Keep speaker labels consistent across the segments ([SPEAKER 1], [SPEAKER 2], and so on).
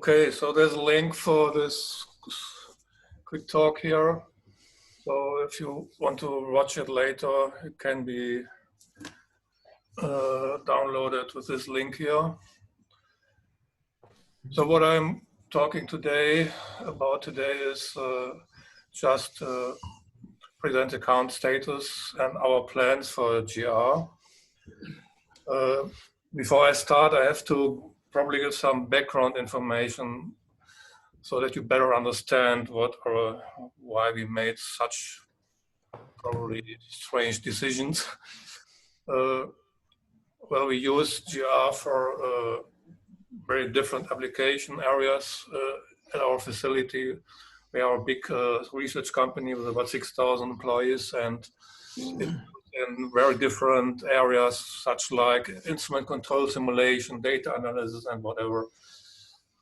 [SPEAKER 1] Okay, so there's a link for this quick talk here. So if you want to watch it later, it can be downloaded with this link here. So what I'm talking about today is just present account status and our plans for GR. Before I start, I have to probably give some background information so that you better understand why we made such probably strange decisions. Well, we use GR for very different application areas at our facility. We are a big research company with about 6,000 employees, and in very different areas, such like instrument control simulation, data analysis, and whatever.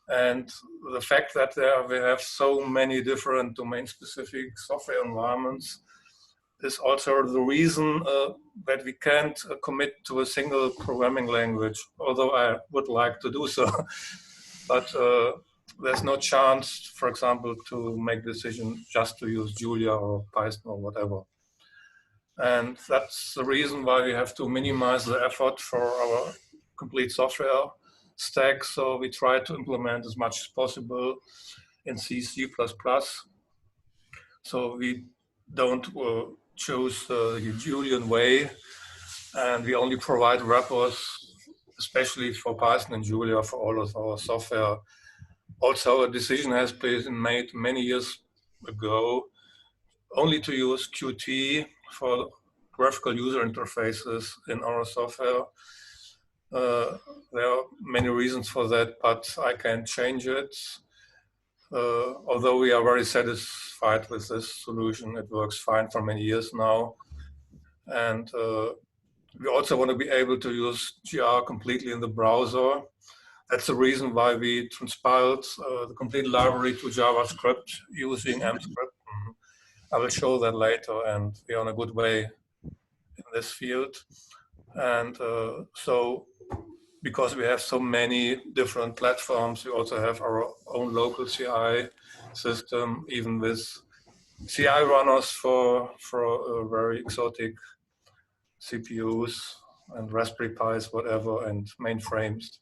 [SPEAKER 1] And the fact that we have so many different domain-specific software environments is also the reason that we can't commit to a single programming language, although I would like to do so. But there's no chance, for example, to make decision just to use Julia or Python or whatever. And that's the reason why we have to minimize the effort for our complete software stack. So we try to implement as much as possible in C, C++. So we don't choose the Julian way, and we only provide wrappers, especially for Python and Julia, for all of our software. Also, a decision has been made many years ago only to use Qt for graphical user interfaces in our software. There are many reasons for that, but I can't change it. Although we are very satisfied with this solution, it works fine for many years now. And we also want to be able to use GR completely in the browser. That's the reason why we transpiled the complete library to JavaScript using mscript. I will show that later, and we're on a good way in this field. And so, because we have so many different platforms, we also have our own local CI system, even with CI runners for very exotic CPUs and Raspberry Pis, whatever, and mainframes.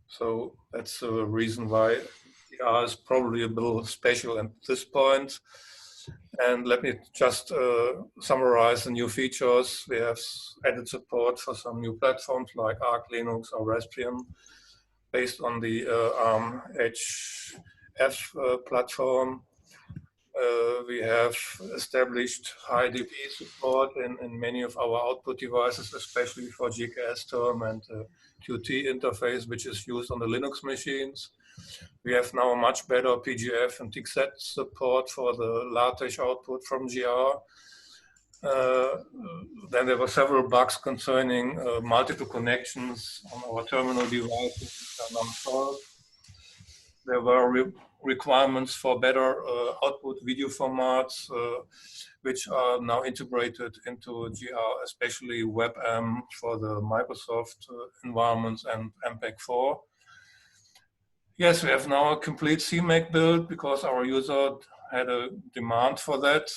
[SPEAKER 1] So that's the reason why GR is probably a little special at this point. And let me just summarize the new features. We have added support for some new platforms like Arch Linux or Raspbian based on the ARM HF platform. We have established high DP support in many of our output devices, especially for GKS term and Qt interface, which is used on the Linux machines. We have now much better PGF and TXT support for the LaTeX output from GR. Then there were several bugs concerning multiple connections on our terminal devices which are now solved. There were requirements for better output video formats, which are now integrated into GR, especially WebM for the Microsoft environments and MPEG-4. Yes, we have now a complete CMake build because our user had a demand for that.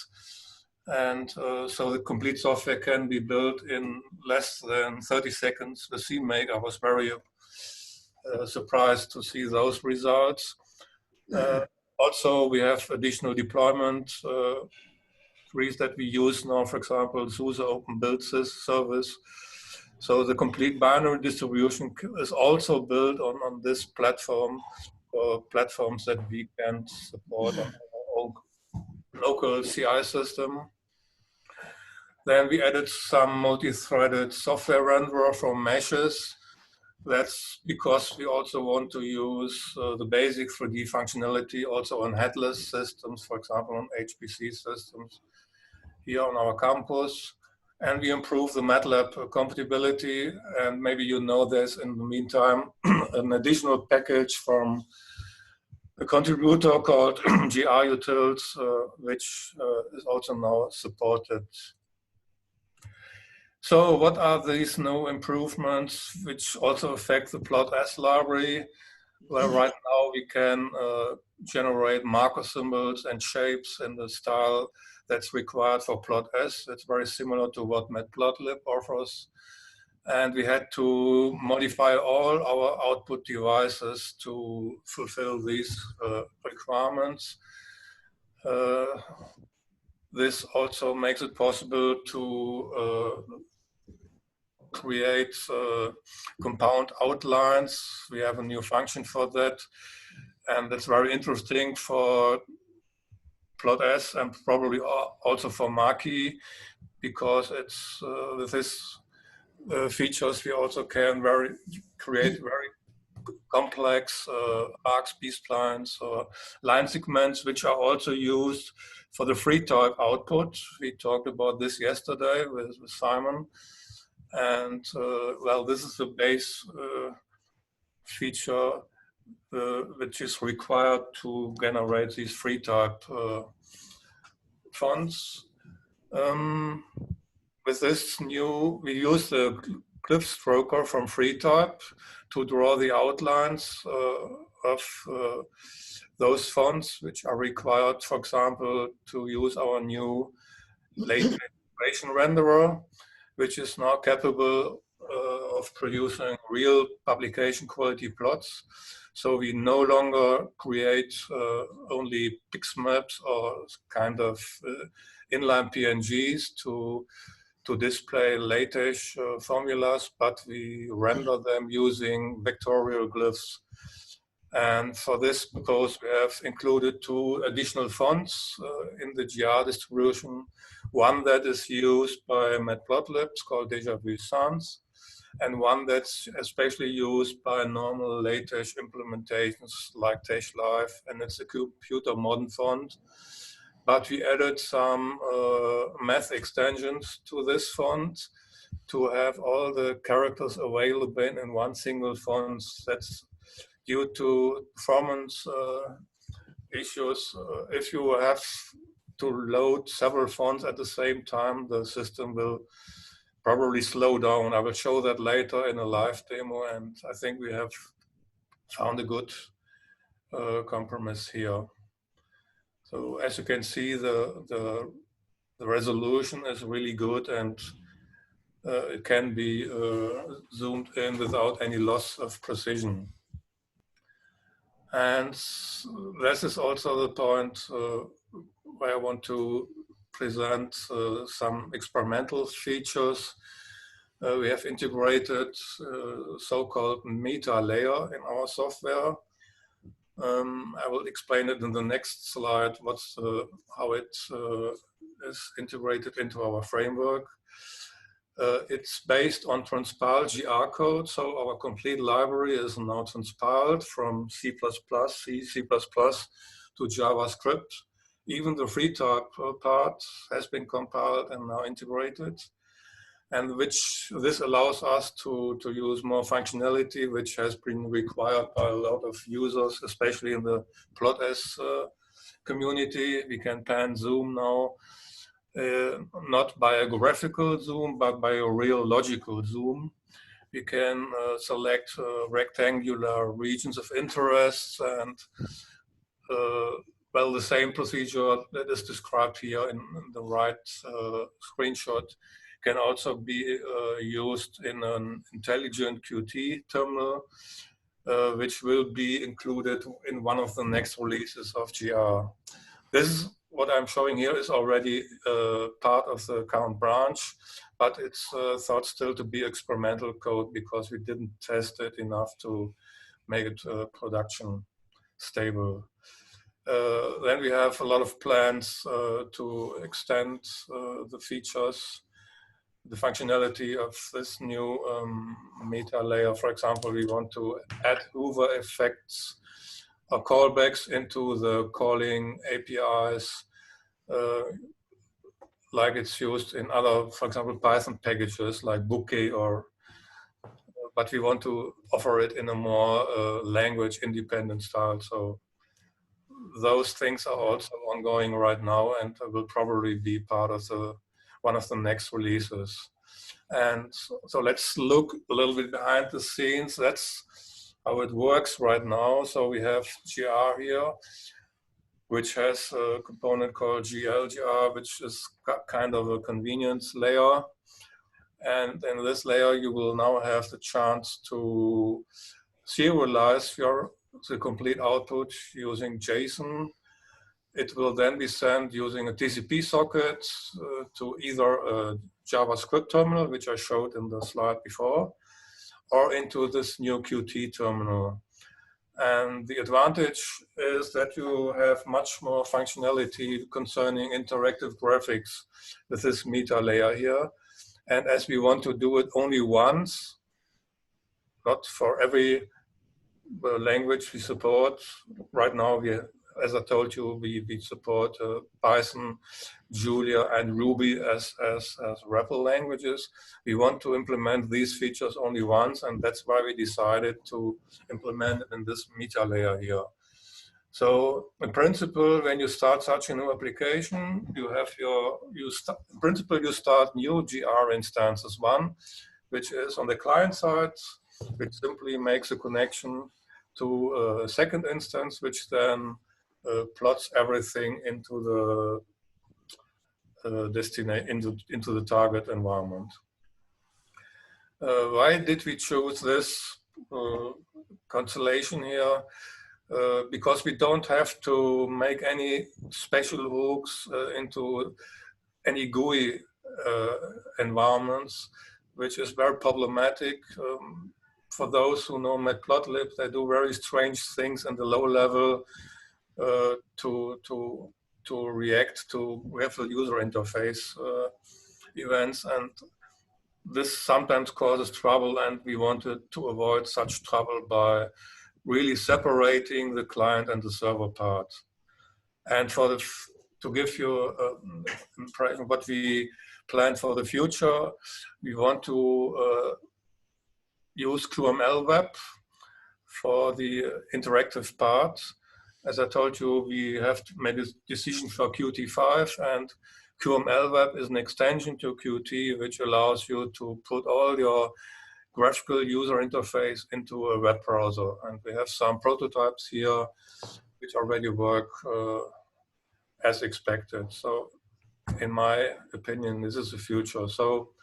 [SPEAKER 1] And so the complete software can be built in less than 30 seconds. The CMake, I was very surprised to see those results. Also, we have additional deployment trees that we use now, for example, SUSE Open Build Service. So the complete binary distribution is also built on this platform, or platforms that we can support on our own local CI system. Then we added some multi-threaded software renderer from meshes. That's because we also want to use the basic 3D functionality also on headless systems, for example, on HPC systems here on our campus. And we improve the MATLAB compatibility. And maybe you know there's, in the meantime, an additional package from a contributor called GR Utils, which is also now supported. So what are these new improvements which also affect the plot S library? Well, right now we can generate marker symbols and shapes in the style that's required for plot S. It's very similar to what Matplotlib offers. And we had to modify all our output devices to fulfill these requirements. This also makes it possible to create compound outlines. We have a new function for that. And that's very interesting for plot S and probably also for Maki, because it's with this features we also can create very complex arcs, B-splines, or line segments, which are also used for the free type output. We talked about this yesterday with Simon. And well, this is the base feature which is required to generate these free type fonts. With this new, we use the glyph stroker from FreeType to draw the outlines of those fonts, which are required, for example, to use our new latent integration renderer, which is now capable of producing real publication quality plots. So we no longer create only pixmaps or kind of inline PNGs to display LaTeX formulas, but we render them using vectorial glyphs. And for this, because we have included two additional fonts in the GR distribution, one that is used by Matplotlib, it's called Déjà Vu Sans, and one that's especially used by normal LaTeX implementations like Tex Live, and it's a computer modern font. But we added some math extensions to this font to have all the characters available in one single font. That's due to performance issues. If you have to load several fonts at the same time, the system will probably slow down. I will show that later in a live demo, and I think we have found a good compromise here. So as you can see, the resolution is really good, and it can be zoomed in without any loss of precision. And this is also the point where I want to present some experimental features. We have integrated so-called meta layer in our software. I will explain it in the next slide, how it is integrated into our framework. It's based on transpiled GR code, so our complete library is now transpiled from C++, C++ to JavaScript. Even the free type part has been compiled and now integrated, and this allows us to use more functionality, which has been required by a lot of users, especially in the PlotS community. We can pan zoom now, not by a graphical zoom, but by a real logical zoom. We can select rectangular regions of interest, and well, the same procedure that is described here in the right screenshot can also be used in an intelligent Qt terminal, which will be included in one of the next releases of GR. This is what I'm showing here is already part of the current branch, but it's thought still to be experimental code because we didn't test it enough to make it production stable. Then we have a lot of plans to extend the features, the functionality of this new meta layer. For example, we want to add Hoover effects or callbacks into the calling APIs, like it's used in other, for example, Python packages like Bouquet, but we want to offer it in a more language independent style. So those things are also ongoing right now and will probably be part of one of the next releases. And so let's look a little bit behind the scenes. That's how it works right now. So we have GR here, which has a component called GLGR, which is kind of a convenience layer. And in this layer, you will now have the chance to serialize the complete output using JSON. It will then be sent using a TCP socket to either a JavaScript terminal, which I showed in the slide before, or into this new Qt terminal. And the advantage is that you have much more functionality concerning interactive graphics with this meta layer here. And as we want to do it only once, not for every language we support. Right now, as I told you, we support Python, Julia, and Ruby as REPL languages. We want to implement these features only once, and that's why we decided to implement it in this meta layer here. So in principle, when you start such a new application, you have in principle, you start new GR instances. One, which is on the client side, which simply makes a connection to a second instance, which then plots everything into the into the target environment. Why did we choose this constellation here? Because we don't have to make any special hooks into any GUI environments, which is very problematic. For those who know Matplotlib, they do very strange things in the low level to react to REPL user interface events, and this sometimes causes trouble, and we wanted to avoid such trouble by really separating the client and the server part. And to give you an impression of what we plan for the future, we want to use QML web for the interactive part. As I told you, we have made a decision for Qt5, and QML web is an extension to Qt, which allows you to put all your graphical user interface into a web browser. And we have some prototypes here which already work as expected. So in my opinion, this is the future. So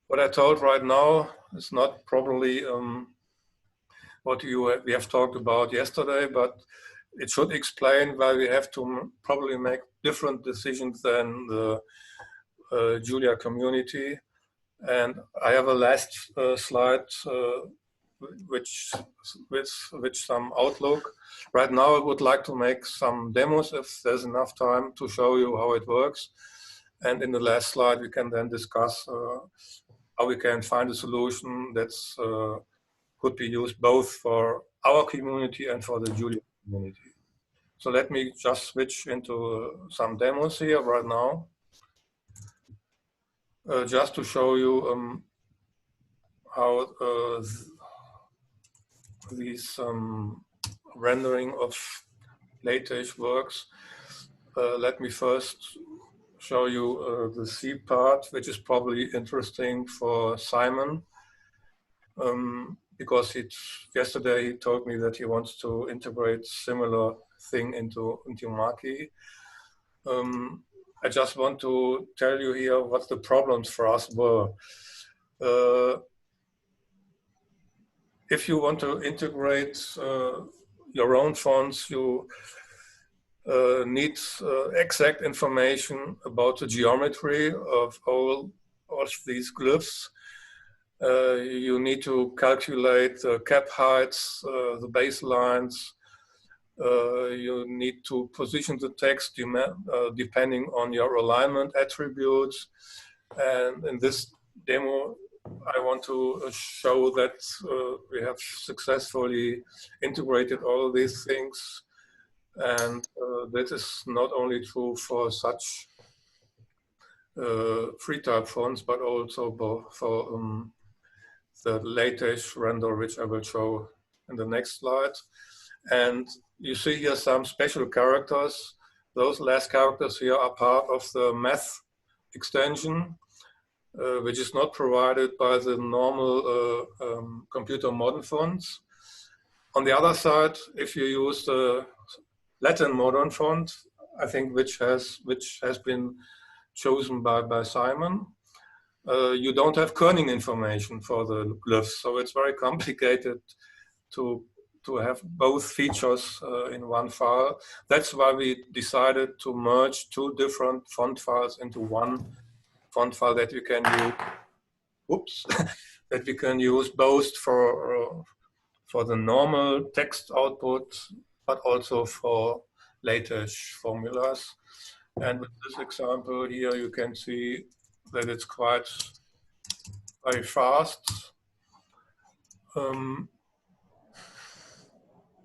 [SPEAKER 1] what I told right now is not probably what we have talked about yesterday, but it should explain why we have to probably make different decisions than the Julia community. And I have a last slide which some outlook. Right now I would like to make some demos if there's enough time to show you how it works. And in the last slide we can then discuss how we can find a solution that's could be used both for our community and for the Julia community. So let me just switch into some demos here right now. Just to show you how these rendering of LaTeX works. Let me first show you the C part, which is probably interesting for Simon, because yesterday he told me that he wants to integrate similar thing into Maki. I just want to tell you here what the problems for us were. If you want to integrate your own fonts, you need exact information about the geometry of all of these glyphs. You need to calculate the cap heights, the baselines. You need to position the text depending on your alignment attributes. And in this demo, I want to show that we have successfully integrated all these things. And that is not only true for such free type fonts, but also for the LaTeX render, which I will show in the next slide. And you see here some special characters. Those last characters here are part of the math extension, which is not provided by the normal computer modern fonts. On the other side, if you use the Latin modern font, I think which has been chosen by Simon, you don't have kerning information for the glyphs, so it's very complicated to have both features in one file. That's why we decided to merge two different font files into one font file that you can use. Oops, that we can use both for the normal text output, but also for LaTeX formulas. And with this example here, you can see that it's quite very fast.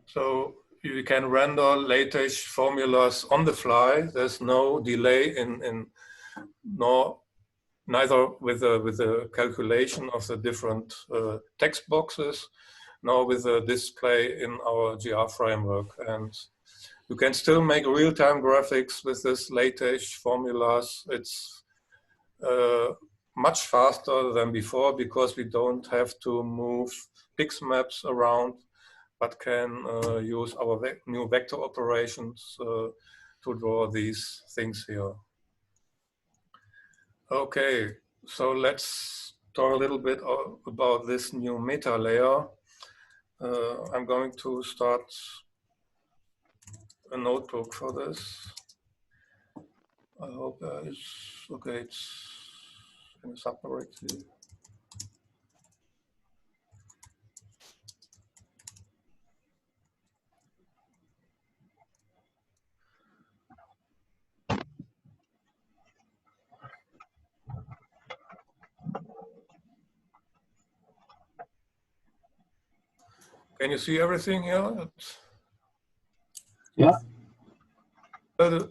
[SPEAKER 1] So you can render LaTeX formulas on the fly. There's no delay neither with the calculation of the different text boxes, nor with the display in our GR framework. And you can still make real-time graphics with this LaTeX formulas. It's much faster than before because we don't have to move pix maps around, but can use our new vector operations to draw these things here. Okay, so let's talk a little bit about this new meta layer. I'm going to start a notebook for this. I hope it's okay. It's in a separate. Can you see everything here?
[SPEAKER 2] Yeah.
[SPEAKER 1] The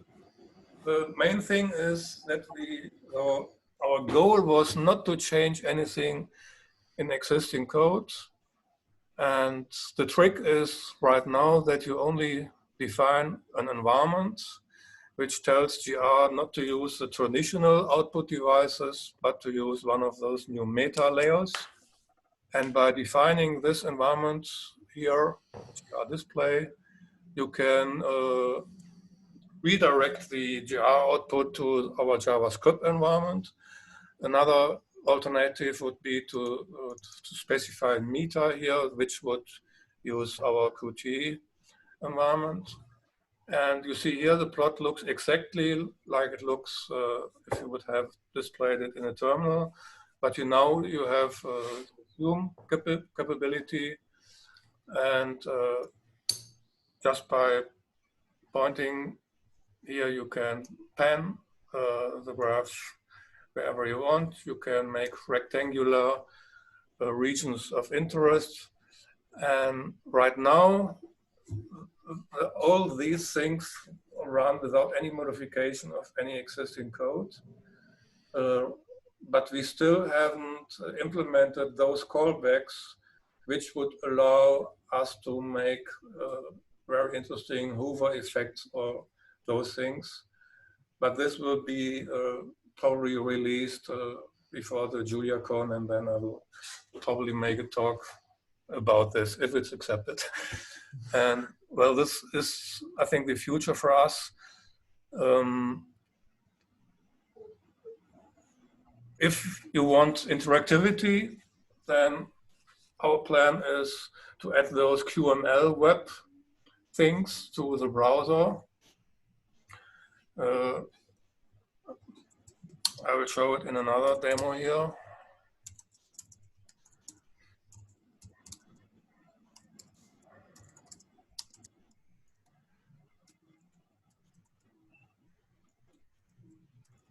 [SPEAKER 1] main thing is that our goal was not to change anything in existing code. And the trick is right now that you only define an environment which tells GR not to use the traditional output devices, but to use one of those new meta layers. And by defining this environment here, GR display, you can redirect the GR output to our JavaScript environment. Another alternative would be to specify meta here, which would use our Qt environment. And you see here the plot looks exactly like it looks if you would have displayed it in a terminal. But now you have zoom capability, and just by pointing here, you can pan the graph wherever you want. You can make rectangular regions of interest. And right now, all these things run without any modification of any existing code. But we still haven't implemented those callbacks, which would allow us to make very interesting Hoover effects or those things. But this will be probably released before the JuliaCon, and then I will probably make a talk about this if it's accepted. And well, this is, I think, the future for us. If you want interactivity, then our plan is to add those QML web things to the browser. I will show it in another demo here.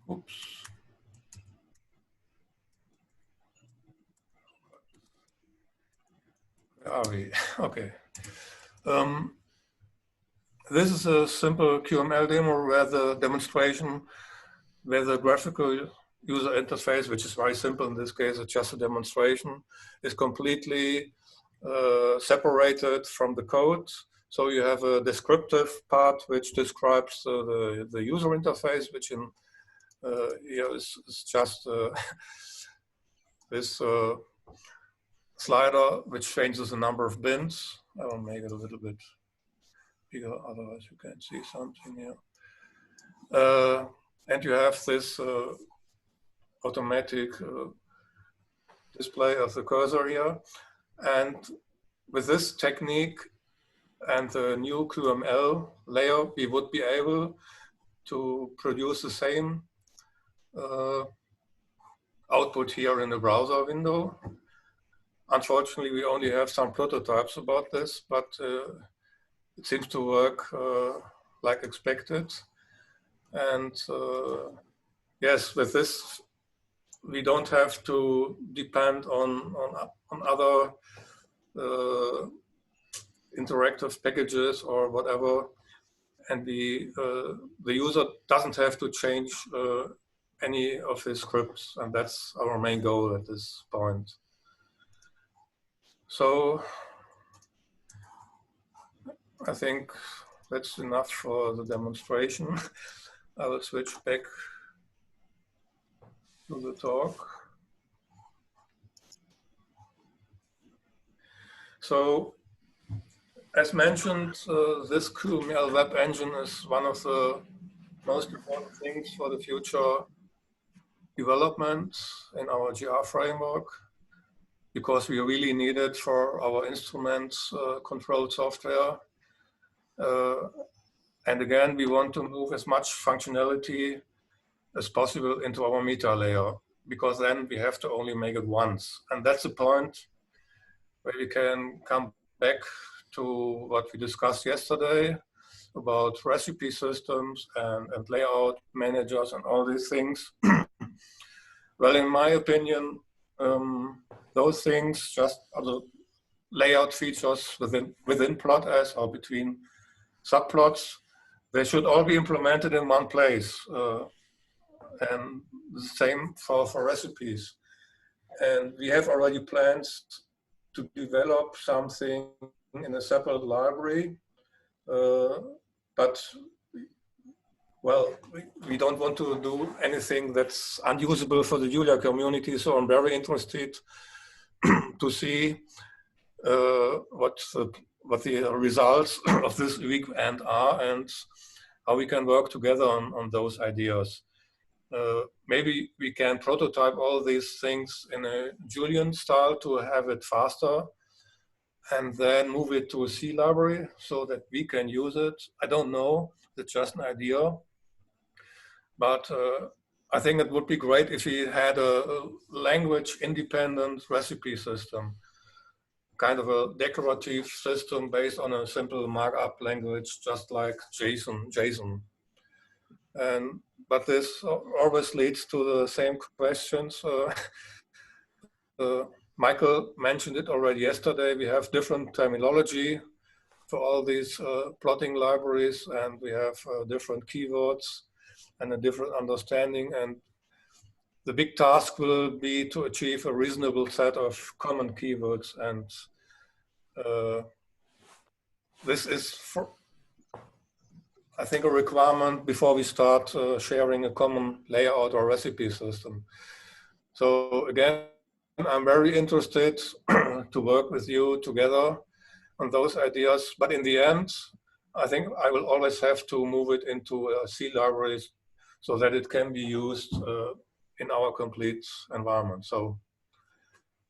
[SPEAKER 1] Oops. Where are we? Okay. This is a simple QML demo where the demonstration, where the graphical user interface, which is very simple in this case, it's just a demonstration, is completely separated from the code. So you have a descriptive part which describes the user interface, which in here is just this slider which changes the number of bins, I will make it a little bit bigger, otherwise you can't see something here. And you have this automatic display of the cursor here. And with this technique and the new QML layer, we would be able to produce the same output here in the browser window. Unfortunately, we only have some prototypes about this, but it seems to work like expected. And yes, with this, we don't have to depend on other interactive packages or whatever. And the user doesn't have to change any of his scripts. And that's our main goal at this point. So I think that's enough for the demonstration. I will switch back to the talk. So, as mentioned, this QML web engine is one of the most important things for the future development in our GR framework, because we really need it for our instruments controlled software. And again, we want to move as much functionality as possible into our meta layer, because then we have to only make it once. And that's the point where we can come back to what we discussed yesterday about recipe systems and layout managers and all these things. Well, in my opinion, those things just are the layout features within plot S or between subplots. They should all be implemented in one place. And the same for recipes. And we have already plans to develop something in a separate library, but well, we don't want to do anything that's unusable for the Julia community. So I'm very interested to see what the results of this weekend are and how we can work together on those ideas. Maybe we can prototype all these things in a Julian style to have it faster and then move it to a C library so that we can use it. I don't know, it's just an idea. But I think it would be great if we had a language independent recipe system, kind of a decorative system based on a simple markup language, just like JSON. But this always leads to the same questions. Michael mentioned it already yesterday. We have different terminology for all these plotting libraries, and we have different keywords and a different understanding. And the big task will be to achieve a reasonable set of common keywords. And this is, I think, a requirement before we start sharing a common layout or recipe system. So again, I'm very interested to work with you together on those ideas. But in the end, I think I will always have to move it into C libraries so that it can be used in our complete environment. So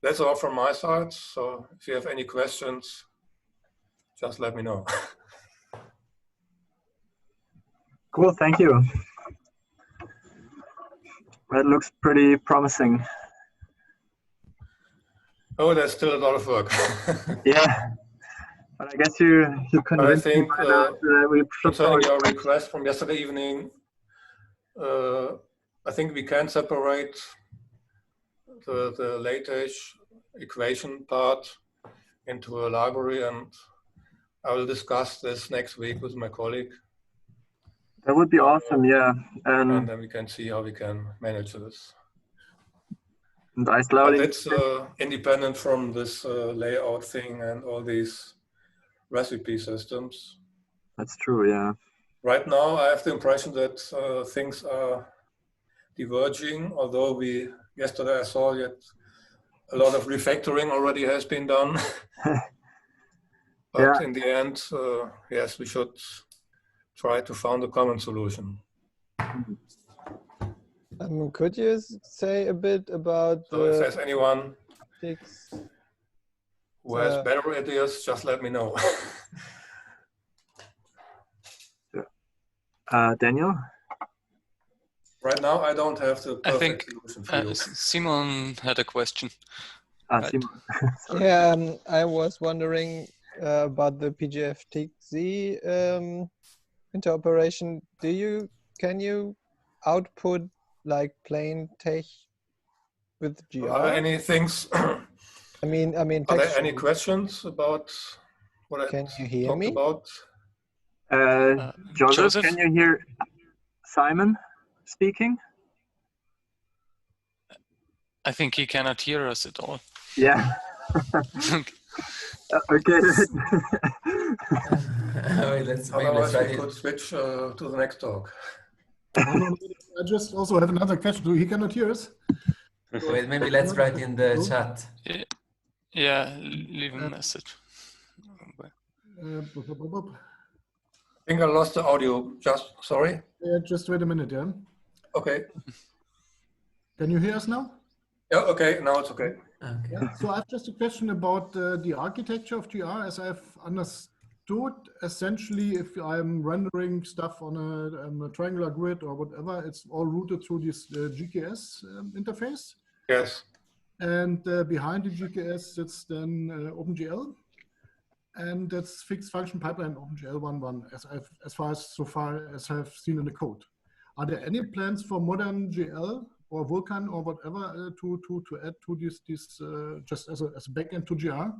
[SPEAKER 1] that's all from my side. So if you have any questions, just let me know.
[SPEAKER 2] Cool, thank you. That looks pretty promising.
[SPEAKER 1] Oh, there's still a lot of work.
[SPEAKER 2] Yeah, but I guess you convinced me by that we should
[SPEAKER 1] concerning your request from yesterday evening, I think we can separate the latest equation part into a library, and I will discuss this next week with my colleague.
[SPEAKER 2] That would be awesome, yeah.
[SPEAKER 1] And then we can see how we can manage this.
[SPEAKER 2] And I slowly...
[SPEAKER 1] But it's independent from this layout thing and all these recipe systems.
[SPEAKER 2] That's true, yeah.
[SPEAKER 1] Right now, I have the impression that things are diverging, although yesterday I saw that a lot of refactoring already has been done. But in the end, yes, we should try to find a common solution.
[SPEAKER 3] Could you say a bit about
[SPEAKER 1] so if there's anyone
[SPEAKER 3] tics,
[SPEAKER 1] who has better ideas, just let me know.
[SPEAKER 2] Daniel?
[SPEAKER 1] Right now, I don't have the perfect solution for you.
[SPEAKER 4] Simon had a question.
[SPEAKER 2] Right. Simon.
[SPEAKER 3] Yeah, I was wondering about the PGF-TIC-Z interoperation. Can you output like plain text with GR?
[SPEAKER 1] Are there any things?
[SPEAKER 3] I mean,
[SPEAKER 1] Are there any questions about what I talked about?
[SPEAKER 2] Joseph, can you hear Simon speaking?
[SPEAKER 4] I think he cannot hear us at all.
[SPEAKER 2] Yeah. Okay.
[SPEAKER 5] Let's
[SPEAKER 1] we could switch to the next talk.
[SPEAKER 6] I just also have another question. He cannot hear us.
[SPEAKER 5] Wait, maybe let's write in the chat.
[SPEAKER 4] Yeah, leave a message.
[SPEAKER 1] I think I lost the audio. Sorry.
[SPEAKER 6] Yeah, just wait a minute, yeah.
[SPEAKER 1] Okay.
[SPEAKER 6] Can you hear us now?
[SPEAKER 1] Yeah, okay, now it's okay.
[SPEAKER 6] Yeah, so I have just a question about the architecture of GR. As I've understood, essentially, if I'm rendering stuff on a triangular grid or whatever, it's all routed through this GKS interface.
[SPEAKER 1] Yes.
[SPEAKER 6] And behind the GKS sits then OpenGL. And that's fixed function pipeline OpenGL 1.1, so far as I've seen in the code. Are there any plans for modern GL or Vulkan or whatever to add to this just as a backend to GR?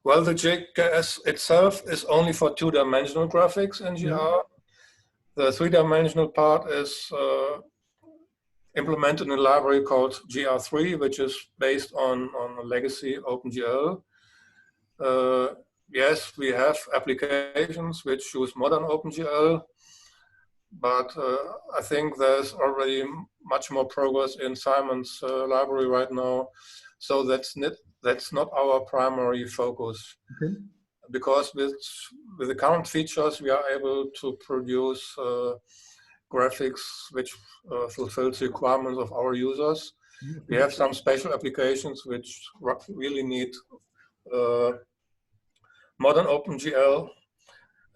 [SPEAKER 1] Well, the GKS itself is only for two-dimensional graphics in GR. Yeah. The three-dimensional part is implemented in a library called GR3, which is based on a legacy OpenGL. Yes, we have applications which use modern OpenGL, but I think there's already much more progress in Simon's library right now. So that's not our primary focus. Okay. Because with the current features, we are able to produce graphics which fulfills the requirements of our users. Okay. We have some special applications which really need modern OpenGL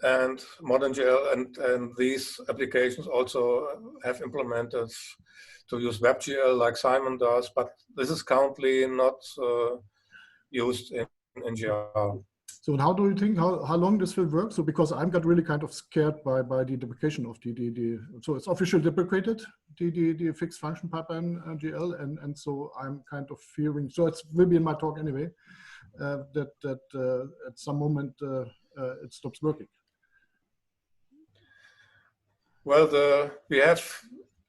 [SPEAKER 1] and modern GL, and these applications also have implemented to use WebGL like Simon does, but this is currently not used in GR.
[SPEAKER 6] So how do you think, how long this will work? So because I got really kind of scared by the deprecation of so it's officially deprecated, the fixed function pipeline GL, and so I'm kind of fearing, so it will be in my talk anyway, that at some moment it stops working.
[SPEAKER 1] Well, we have,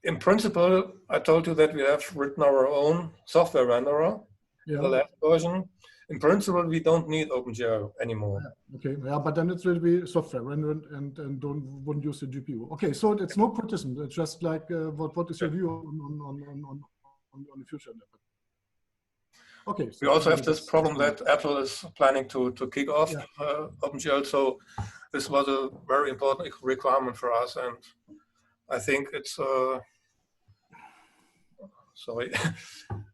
[SPEAKER 1] in principle, I told you that we have written our own software renderer, the last version. In principle, we don't need OpenGL anymore.
[SPEAKER 6] Yeah, okay, yeah, but then it will be software rendered and wouldn't use the GPU. Okay, so it's no criticism. It's just like what is your view on the future? Okay. So
[SPEAKER 1] we also have this problem that Apple is planning to kick off OpenGL. So this was a very important requirement for us, and I think it's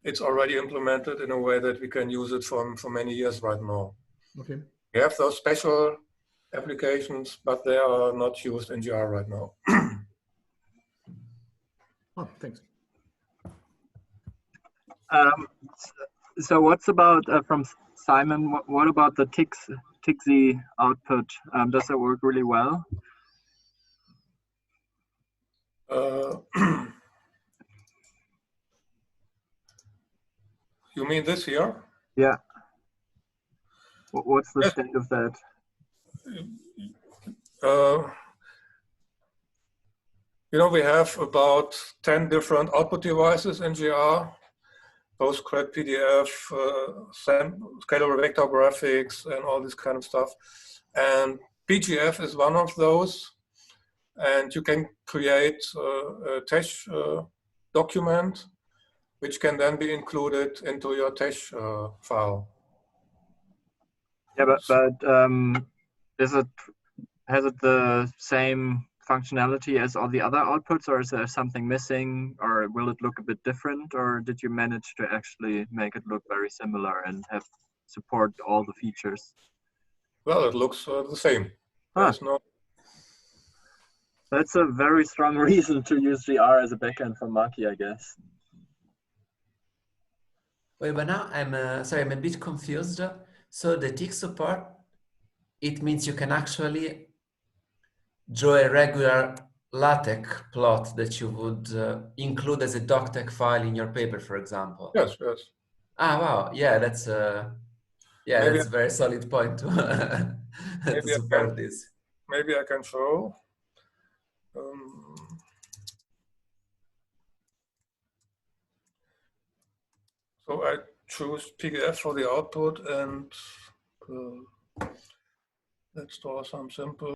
[SPEAKER 1] it's already implemented in a way that we can use it for many years right now.
[SPEAKER 6] Okay.
[SPEAKER 1] We have those special applications, but they are not used in GR right now.
[SPEAKER 6] Oh, thanks.
[SPEAKER 2] So what's about, from Simon, what about the TIC-Z output? Does that work really well?
[SPEAKER 1] You mean this here?
[SPEAKER 2] Yeah. What's the state of that?
[SPEAKER 1] You know, we have about 10 different output devices in GR. Postgrad, PDF, scalar vector graphics, and all this kind of stuff. And PGF is one of those. And you can create a text document, which can then be included into your text file.
[SPEAKER 2] Yeah, is it has it the same functionality as all the other outputs, or is there something missing, or will it look a bit different, or did you manage to actually make it look very similar and have support all the features?
[SPEAKER 1] Well, it looks the same.
[SPEAKER 2] Huh.
[SPEAKER 1] There's no.
[SPEAKER 2] That's a very strong reason to use GR as a backend for Maki, I guess.
[SPEAKER 5] Wait, but now I'm sorry, I'm a bit confused. So the tick support, it means you can actually draw a regular LaTeX plot that you would include as a doctech file in your paper, for example.
[SPEAKER 1] Yes, yes.
[SPEAKER 5] Ah, wow. Yeah, that's yeah,
[SPEAKER 1] Maybe
[SPEAKER 5] that's a very solid point to, to
[SPEAKER 1] maybe I
[SPEAKER 5] support
[SPEAKER 1] can
[SPEAKER 5] this.
[SPEAKER 1] maybe I can show. So I choose PDF for the output, and let's draw some simple